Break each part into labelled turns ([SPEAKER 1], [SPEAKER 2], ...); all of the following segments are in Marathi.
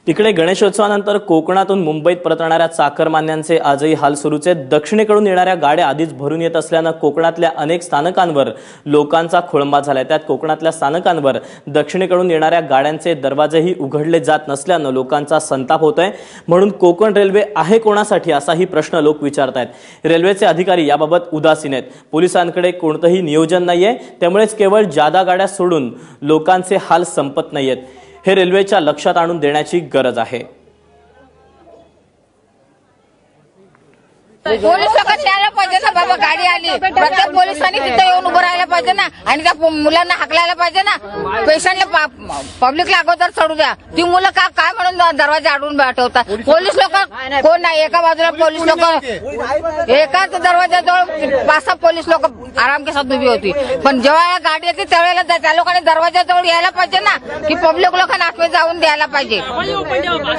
[SPEAKER 1] इकडे गणेशोत्सवानंतर कोकणातून मुंबईत परतणाऱ्या चाकरमान्यांचे आजही हाल सुरूच आहेत। दक्षिणेकडून येणाऱ्या गाड्या आधीच भरून येत असल्याने कोकणातल्या अनेक स्थानकांवर लोकांचा खोळंबा झालाय। त्यात कोकणातल्या स्थानकांवर दक्षिणेकडून येणाऱ्या गाड्यांचे दरवाजेही उघडले जात नसल्याने लोकांचा संताप होतोय। म्हणून कोकण रेल्वे आहे कोणासाठी असाही प्रश्न लोक विचारतायत। रेल्वेचे अधिकारी याबाबत उदासीन आहेत। पोलिसांकडे कोणतेही नियोजन नाहीये, त्यामुळेच केवळ जादा गाड्या सोडून लोकांचे हाल संपत नाहीयेत। हे रेल्वेच्या लक्षात आणून देण्याची गरज आहे।
[SPEAKER 2] पोलीस लोक यायला पाहिजे ना बाबा, गाडी आली प्रत्येक पोलिसांनी तिथे येऊन उभं राहायला पाहिजे ना, आणि त्या मुलांना हाकलायला पाहिजे ना। पेशंटला पब्लिकला अगोदर चढू द्या, ती मुलं काय म्हणून दरवाजा अडवून ठेवतात। पोलीस लोक कोण नाही, एका बाजूला पोलीस लोक, एकाच दरवाजाजवळ 5-6 पोलीस लोक आराम के साथ उभी होती। पण जेव्हा गाडी येते त्यावेळेला त्या लोकांनी दरवाजाजवळ यायला पाहिजे ना, की पब्लिक लोकांना आतमध्ये जाऊन द्यायला पाहिजे।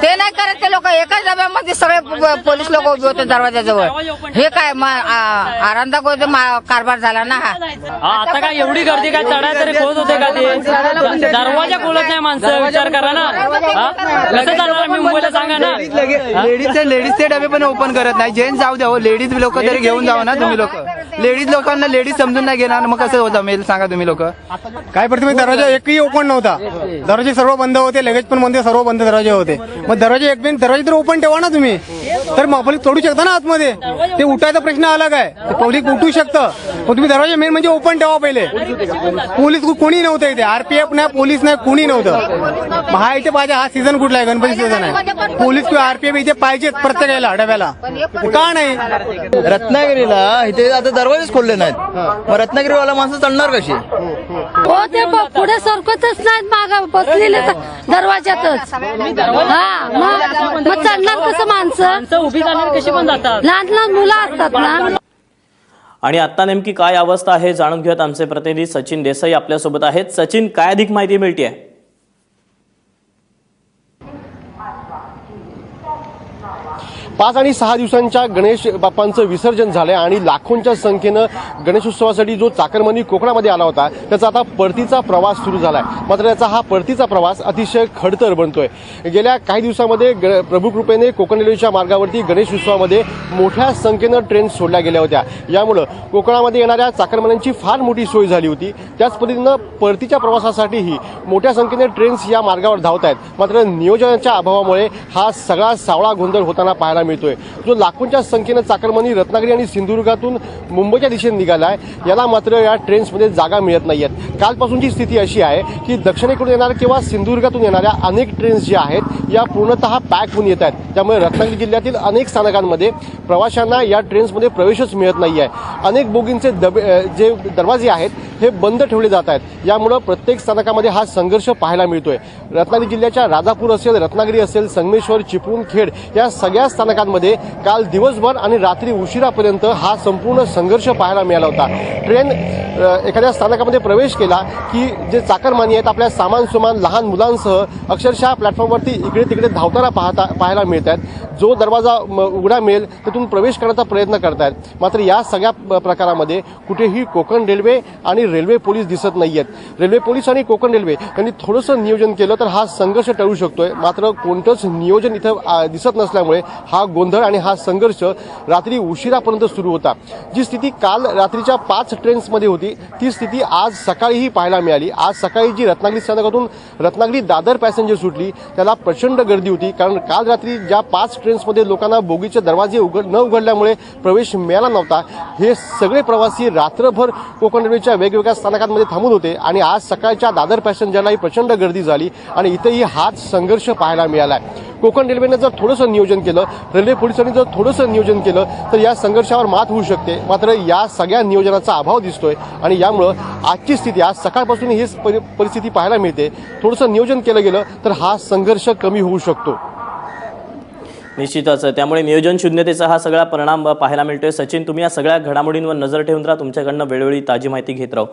[SPEAKER 2] ते नाही करत ते लोक, एकाच डब्यामध्ये सगळे पोलीस लोक उभे होते दरवाजाजवळ। हे काय आरामदायक कारभार झाला ना हा।
[SPEAKER 3] आता काय एवढी गर्दी काय चढाय तरी खोद होते का? ते दरवाजा खोलत नाही माणसं, विचार करा ना। कसं चालणार मी मुंबईला, सांगा ना।
[SPEAKER 4] लेडीजचे डबे पण ओपन करत नाही। जेंट्स जाऊ द्या, लेडीज लोक तरी घेऊन जावा ना तुम्ही लोक। लेडीज लोकांना लेडीज समजून नाही घेणार, मग कसं जमेल सांगा तुम्ही लोक।
[SPEAKER 5] काय पडते, दरवाजा एकही ओपन नव्हता, दरवाजे सर्व बंद होते, लगेच पण बंद, सर्व बंद दरवाजे होते। मग दरवाजे तर ओपन ठेवा ना तुम्ही, तर पब्लिक तोडू शकता ना आतमध्ये। ते उठायचा प्रश्न अलग आहे, पब्लिक उठू शकतं, पण तुम्ही दरवाजे मेन म्हणजे ओपन ठेवा पहिले। पोलीस कोणी नव्हतं इथे, आरपीएफ नाही, पोलीस नाही, कोणी नव्हतं। हा इथे पाहिजे, हा सीझन कुठला आहे? गणपती सीझन आहे। पोलीस किंवा आरपीएफ इथे पाहिजेत प्रत्येक याला डब्याला, का नाही?
[SPEAKER 4] रत्नागिरीला इथे आता दरवाजेच खोलले नाहीत, मग रत्नागिरीवाला माणसं चढणार कशी?
[SPEAKER 6] हो, ते पुढे सरकतच नाहीत, माग बसलेले दरवाज्यातच। हा, मग चढणार कसं माणसं?
[SPEAKER 3] उभी जाणार कशी पण जातात,
[SPEAKER 6] लहान लहान मुलं असतात ना।
[SPEAKER 1] आणि आता नेमकी काय अवस्था आहे जाणून घेऊयात। आमचे प्रतिनिधी सचिन देसाई आपल्यासोबत आहेत। सचिन, काय अधिक माहिती मिळतेय?
[SPEAKER 7] 5 आणि 6 दिवसांच्या गणेश बाप्पांचं विसर्जन झालंय आणि लाखोंच्या संख्येनं गणेशोत्सवासाठी जो चाकरमानी कोकणामध्ये आला होता त्याचा आता परतीचा प्रवास सुरू झालाय। मात्र याचा हा परतीचा प्रवास अतिशय खडतर बनतोय। गेल्या काही दिवसांमध्ये प्रभू कृपेने कोकण रेल्वेच्या मार्गावरती गणेशोत्सवामध्ये मोठ्या संख्येनं ट्रेन सोडल्या गेल्या होत्या। यामुळे कोकणामध्ये येणाऱ्या चाकरमान्यांची फार मोठी सोय झाली होती। त्याच पद्धतीनं परतीच्या प्रवासासाठीही मोठ्या संख्येने ट्रेन्स या मार्गावर धावत आहेत। मात्र नियोजनाच्या अभावामुळे हा सगळा सावळा गोंधळ होताना पाहायला मिळतोय। जो लाखोंच्या संख्येनं चाकरमानी रत्नागिरी आणि सिंधुदुर्गातून मुंबईच्या दिशेने निघालाय, याला मात्र या ट्रेन्समध्ये जागा मिळत नाहीयेत। कालपासूनची स्थिती अशी आहे की दक्षिणेकडून येणाऱ्या किंवा सिंधुदुर्गातून येणाऱ्या अनेक ट्रेन्स ज्या आहेत या पूर्णतः पॅक होऊन येत आहेत। त्यामुळे रत्नागिरी जिल्ह्यातील अनेक स्थानकांमध्ये प्रवाशांना या ट्रेन्समध्ये प्रवेशच मिळत नाहीये। अनेक बोगींचे जे दरवाजे आहेत हे बंद ठेवले जात आहेत। यामुळे प्रत्येक स्थानकामध्ये हा संघर्ष पाहायला मिळतोय। रत्नागिरी जिल्ह्याच्या राजापूर असेल, रत्नागिरी असेल, संगमेश्वर, चिपळूण, खेड या सगळ्या स्थानकांमध्ये काल दिवसभर आणि रात्री उशिरापर्यंत हा संपूर्ण संघर्ष पाहायला मिळाला होता। ट्रेन एखाद्या स्थानकामध्ये प्रवेश केला की जे चाकरमानी आहेत आपल्या सामान लहान मुलांसह अक्षरशः प्लॅटफॉर्मवरती इकडे तिकडे धावताना पाहायला मिळत आहेत। जो दरवाजा उघडा मिळेल तिथून प्रवेश करण्याचा प्रयत्न करतायत। मात्र या सगळ्या प्रकारामध्ये कुठेही कोकण रेल्वे आणि रेल्वे पोलीस दिसत नाहीयेत। रेल्वे पोलीस आणि कोकण रेल्वे यांनी थोडंसं नियोजन केलं तर हा संघर्ष टळू शकतोय। मात्र कोणतंच नियोजन इथं दिसत नसल्यामुळे हा गोंधळ आणि हा संघर्ष रात्री उशिरापर्यंत सुरू होता। जी स्थिती काल रात्रीच्या 5 ट्रेन्समध्ये होती ती स्थिती आज सकाळीही पाहायला मिळाली। आज सकाळी जी रत्नागिरी स्थानकातून रत्नागिरी दादर पॅसेंजर सुटली त्याला प्रचंड गर्दी होती, कारण काल रात्री ज्या 5 ट्रेन्समध्ये लोकांना बोगीचे दरवाजे न उघडल्यामुळे प्रवेश मिळाला नव्हता, हे सगळे प्रवासी रात्रभर कोकण रेल्वेच्या वेगवेगळ्या स्थानकांमध्ये थांबून होते आणि आज सकाळच्या दादर पॅसेंजरलाही प्रचंड गर्दी झाली आणि इथेही हाच संघर्ष पाहायला मिळाला। कोकण रेल्वेने जर थोडंसं नियोजन केलं, रेल्वे पोलिसांनी जर थोडंसं नियोजन केलं तर या संघर्षावर मात होऊ शकते। मात्र या सगळ्या नियोजनाचा अभाव दिसतोय आणि यामुळं आजची स्थिती, आज सकाळपासून ही परिस्थिती पाहायला मिळते। थोडंसं नियोजन केलं गेलं तर हा संघर्ष कमी होऊ शकतो।
[SPEAKER 1] निश्चितच, त्यामुळे नियोजन शून्यतेचा हा सगळा परिणाम पाहायला मिळतोय। सचिन, तुम्ही या सगळ्या घडामोडींवर नजर ठेवून राहा, तुमच्याकडनं वेळोवेळी ताजी माहिती घेत राहू।